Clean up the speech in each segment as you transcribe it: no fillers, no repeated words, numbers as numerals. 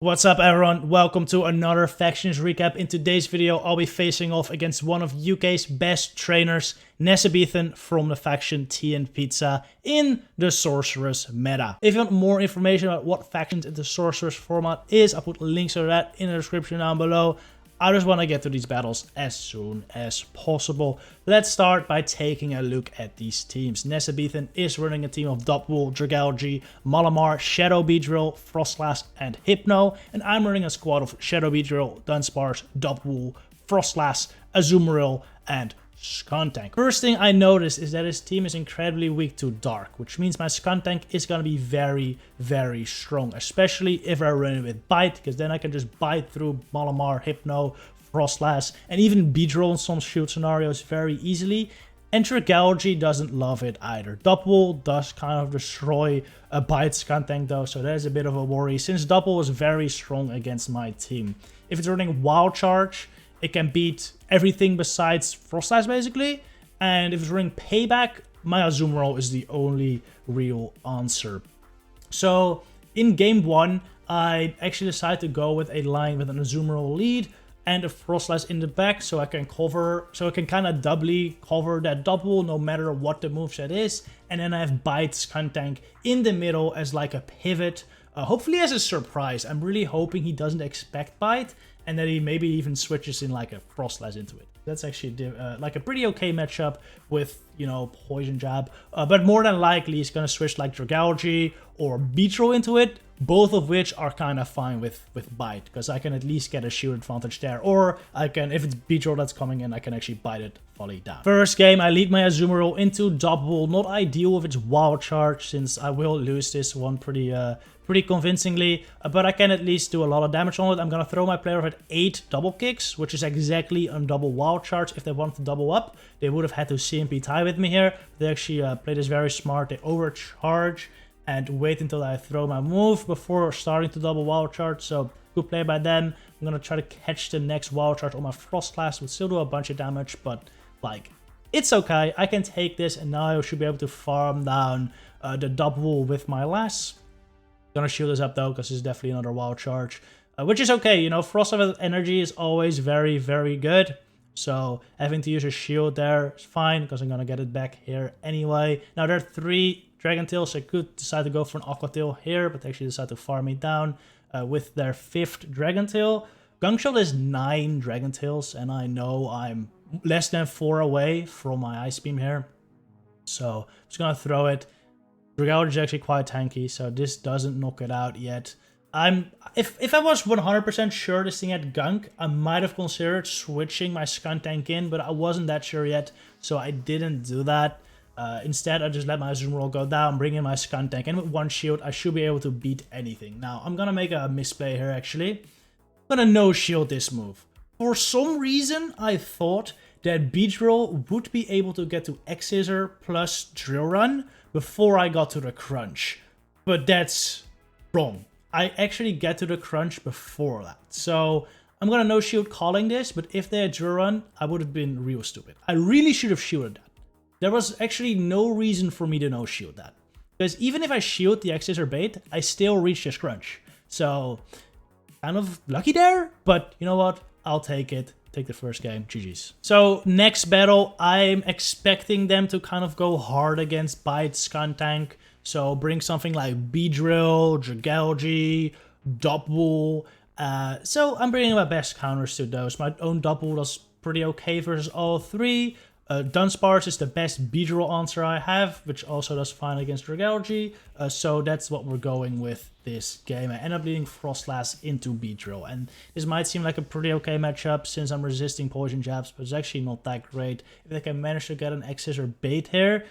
What's up everyone, welcome to another Factions recap. In today's video I'll be facing off against one of UK's best trainers, Nesabethan from the faction Tea and Pizza in the Sorcerous meta. If you want more information about what factions in the Sorcerous format is, I'll put links to that in the description down below. I just want to get to these battles as soon as possible. Let's start by taking a look at these teams. Nesabethan is running a team of Dopwool, Dragalge, Malamar, Shadow Beedrill, Frostlass, and Hypno. And I'm running a squad of Shadow Beedrill, Dunsparce, Dopwool, Frostlass, Azumarill, and Skuntank. First thing I noticed is that his team is incredibly weak to Dark, which means my Skuntank is going to be very strong, especially if I run it with Bite, because then I can just bite through Malamar, Hypno, Frostlass, and even Beedrill in some shoot scenarios very easily. And Dragalge doesn't love it either. Dopwool does kind of destroy a Bite Skuntank though, so that is a bit of a worry, since Dopwool is very strong against my team. If it's running Wild Charge, it can beat everything besides Frostlass basically, and if it's running Payback, my Azumarill is the only real answer. So in game 1, I actually decided to go with a line with an Azumarill lead and a Frostlass in the back, so I can kind of doubly cover that Dopwool no matter what the moveset is, and then I have Bite Skuntank in the middle as like a pivot, hopefully as a surprise. I'm really hoping he doesn't expect Bite, and that he maybe even switches in like a Frostlass into it. That's actually like a pretty okay matchup with, you know, Poison Jab. But more than likely he's going to switch like Dragalge or Beedrill into it, both of which are kind of fine with Bite, because I can at least get a shield advantage there. Or I can, if it's Beedrill that's coming in, I can actually bite it fully down. First game, I lead my Azumarill into Dopwool. Not ideal with its Wild Charge, since I will lose this one pretty convincingly, but I can at least do a lot of damage on it. I'm gonna throw my player at 8 double kicks, which is exactly on double Wild Charge. If they wanted to double up, they would have had to CMP tie with me here. They actually play this very smart. They overcharge and wait until I throw my move before starting to double Wild Charge, so good play by them. I'm gonna try to catch the next Wild Charge on my Frostlass, would still do a bunch of damage, but like, it's okay. I can take this, and now I should be able to farm down the Dopwool with my Lass. Gonna shield this up though, because it's definitely another Wild Charge, which is okay. You know, Frostlass energy is always very good, so having to use a shield there is fine, because I'm gonna get it back here anyway. Now there are 3 Dragon Tails, so I could decide to go for an Aqua Tail here, but they actually decide to farm me down with their 5th Dragon Tail. Gungshot is 9 Dragon Tails, and I know I'm less than 4 away from my Ice Beam here, so I'm just gonna throw it. Dragalge is actually quite tanky, so this doesn't knock it out yet. If I was 100% sure this thing had Gunk, I might have considered switching my Skuntank in, but I wasn't that sure yet, so I didn't do that. Instead, I just let my Azumarill go down, bring in my Skuntank, and with 1 shield, I should be able to beat anything. Now, I'm gonna make a misplay here, actually. I'm gonna no-shield this move. For some reason, I thought that Beedrill would be able to get to X-Scissor plus Drill Run before I got to the Crunch. But that's wrong. I actually get to the Crunch before that. So I'm gonna no-shield calling this, but if they had Drill Run, I would have been real stupid. I really should have shielded that. There was actually no reason for me to no-shield that, because even if I shield the X-Scissor bait, I still reach this Crunch. So kind of lucky there, but you know what? I'll take it. Take the first game, GG's. So next battle, I'm expecting them to kind of go hard against Bite Skuntank. So bring something like Beedrill, Dragalge, Dopwool. So I'm bringing my best counters to those. My own Dopwool does pretty okay versus all 3. Dunsparce is the best Beedrill answer I have, which also does fine against Dragalge. So that's what we're going with this game. I end up leading Frostlass into Beedrill, and this might seem like a pretty okay matchup since I'm resisting Poison Jabs, but it's actually not that great. If they can manage to get an X-Scissor bait here,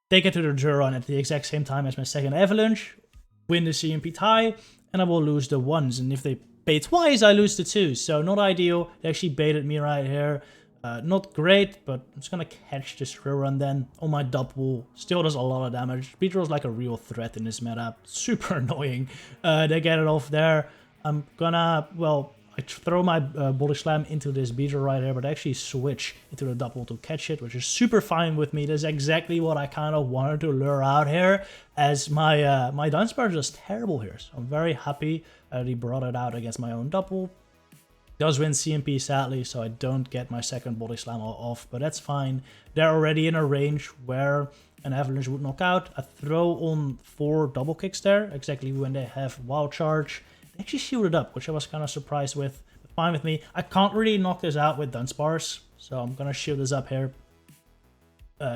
they get to the Drill Run at the exact same time as my second Avalanche, win the CMP tie, and I will lose the 1s. And if they bait twice, I lose the 2s. So not ideal. They actually baited me right here. Not great, but I'm just gonna catch this Drill Run then on my Dopwool. Still does a lot of damage. Beedrill is like a real threat in this meta. Super annoying. They get it off there. I'm gonna, well, I throw my Body Slam into this Beedrill right here, but I actually switch into the double to catch it, which is super fine with me. That's exactly what I kind of wanted to lure out here, as my my Dunsparce is just terrible here. So I'm very happy that he brought it out against my own double. Does win CMP sadly, so I don't get my second Body Slam off, but that's fine. They're already in a range where an Avalanche would knock out. I throw on 4 double kicks there, exactly when they have Wild Charge. They actually shielded up, which I was kind of surprised with. But fine with me. I can't really knock this out with Dunsparce, so I'm gonna shield this up here.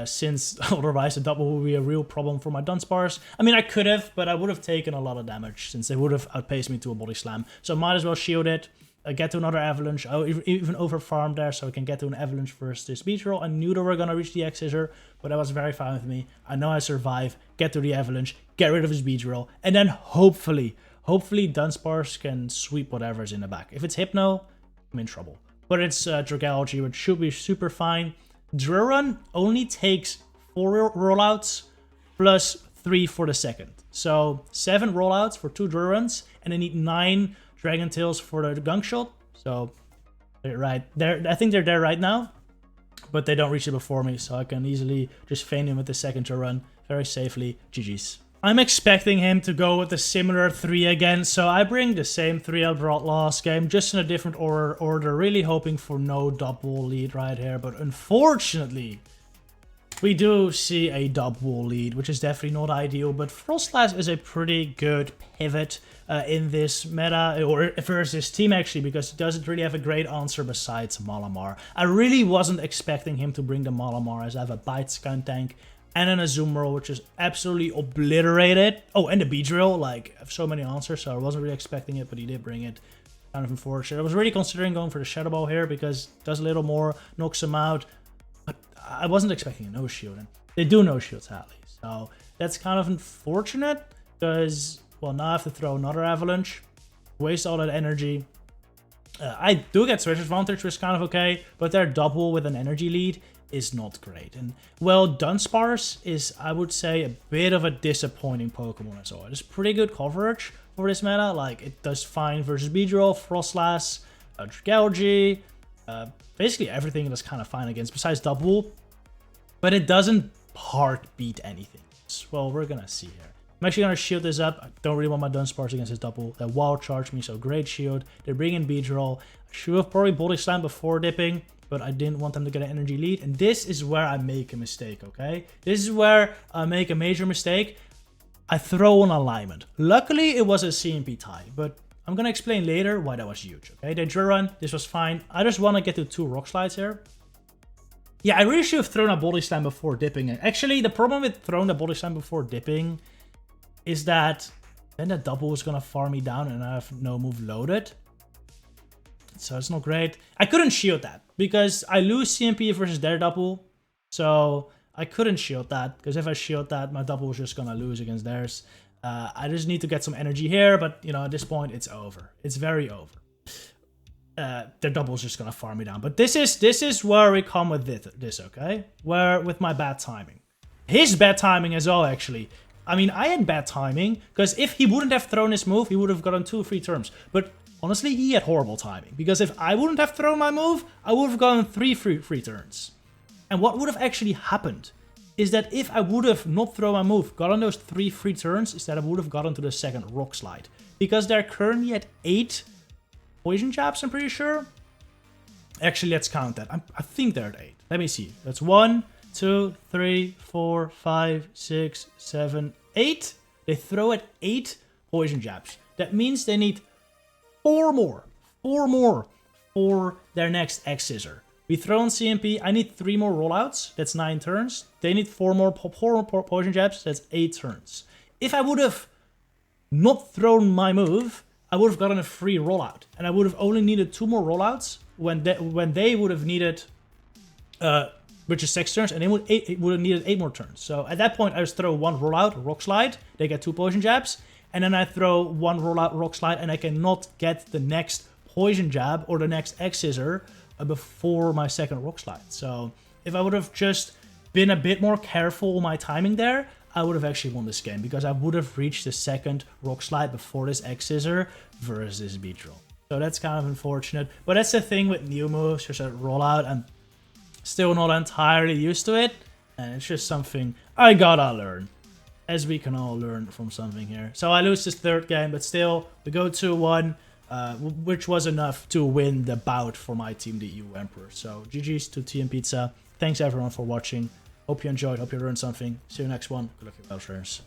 Since otherwise the double would be a real problem for my Dunsparce. I mean, I could have, but I would have taken a lot of damage since they would have outpaced me to a Body Slam. So I might as well shield it. Get to another Avalanche. I even over farmed there, so I can get to an Avalanche versus this Beedrill. I knew they were gonna reach the X-Scissor, but that was very fine with me. I know I survive. Get to the Avalanche, get rid of his Beedrill, and then hopefully Dunsparce can sweep whatever's in the back. If it's Hypno, I'm in trouble. But it's Dragalge, which should be super fine. Drill Run only takes 4 rollouts plus 3 for the second. So 7 rollouts for 2 Drill Runs, and I need 9 Dragon Tails for the Gunk Shot. So they're right there. I think they're there right now, but they don't reach it before me, so I can easily just feign him with the second Drill Run very safely. GG's. I'm expecting him to go with a similar 3 again, so I bring the same 3 I brought last game, just in a different order, really hoping for no double lead right here, but unfortunately, we do see a double lead, which is definitely not ideal, but Frostlass is a pretty good pivot in this meta, or versus team actually, because it doesn't really have a great answer besides Malamar. I really wasn't expecting him to bring the Malamar, as I have a Bite Skuntank and an Azumarill, which is absolutely obliterated. Oh, and the Beedrill, like, I have so many answers, so I wasn't really expecting it, but he did bring it. Kind of unfortunate. I was really considering going for the Shadow Ball here, because it does a little more, knocks him out. But I wasn't expecting a no-shield, and they do no-shield, sadly. So that's kind of unfortunate, because, well, now I have to throw another Avalanche, waste all that energy. I do get Switch Advantage, which is kind of okay, but their double with an energy lead is not great. And, well, Dunsparce is, I would say, a bit of a disappointing Pokemon as well. It is pretty good coverage for this meta. Like, it does fine versus Beedrill, Frostlass, Dragalge, basically everything that's kind of fine against, besides double. But it doesn't hard beat anything. Well, we're gonna see here. I'm actually gonna shield this up. I don't really want my Dunsparce against his double. They wild charge me, so great shield. They bring in Beedrill. I should have probably Body Slam before dipping, but I didn't want them to get an energy lead. And this is where I make a mistake, okay? This is where I make a major mistake. I throw on alignment. Luckily, it was a CMP tie, but I'm gonna explain later why that was huge, okay? They Drill Run, this was fine. I just want to get to 2 Rock Slides here. Yeah, I really should have thrown a Body Slam before dipping. Actually, the problem with throwing the Body Slam before dipping is that then the double is gonna farm me down and I have no move loaded. So it's not great. I couldn't shield that because I lose CMP versus their double. So I couldn't shield that, because if I shield that, my double is just gonna lose against theirs. I just need to get some energy here, but you know, at this point, it's over. It's very over. Their double is just gonna farm me down. But this is where we come with this, okay? Where with my bad timing. His bad timing as well, actually. I mean, I had bad timing, because if he wouldn't have thrown his move, he would have gotten 2 free turns. But honestly, he had horrible timing, because if I wouldn't have thrown my move, I would have gotten 3 free turns. And what would have actually happened is that if I would have not thrown my move, gotten those 3 free turns, is that I would have gotten to the second Rock Slide. Because they're currently at 8 Poison Jabs, I'm pretty sure. Actually, let's count that. I think they're at 8. Let me see. That's 1, 2, 3, 4, 5, 6, 7, 8. They throw at 8 Poison Jabs. That means they need 4 more for their next X-Scissor. We throw on CMP. I need 3 more rollouts. That's 9 turns. They need 4 more Poison Jabs. That's 8 turns. If I would have not thrown my move, I would have gotten a free rollout. And I would have only needed 2 more rollouts when they would have needed, which is 6 turns, and they would have needed 8 more turns. So at that point, I just throw 1 rollout, Rock Slide. They get 2 Poison Jabs. And then I throw 1 rollout, Rock Slide, and I cannot get the next Poison Jab or the next X-Scissor before my second Rock Slide. So if I would have just been a bit more careful with my timing there, I would have actually won this game, because I would have reached the second Rock Slide before this X-Scissor versus this Beedrill. So that's kind of unfortunate. But that's the thing with new moves, just a rollout. I'm still not entirely used to it. And it's just something I gotta learn. As we can all learn from something here. So I lose this third game, but still, we go 2-1. Which was enough to win the bout for my team, the EU Emperor. So GG's to TM Pizza. Thanks everyone for watching. Hope you enjoyed, hope you learned something. See you next one. Good luck, you trainers.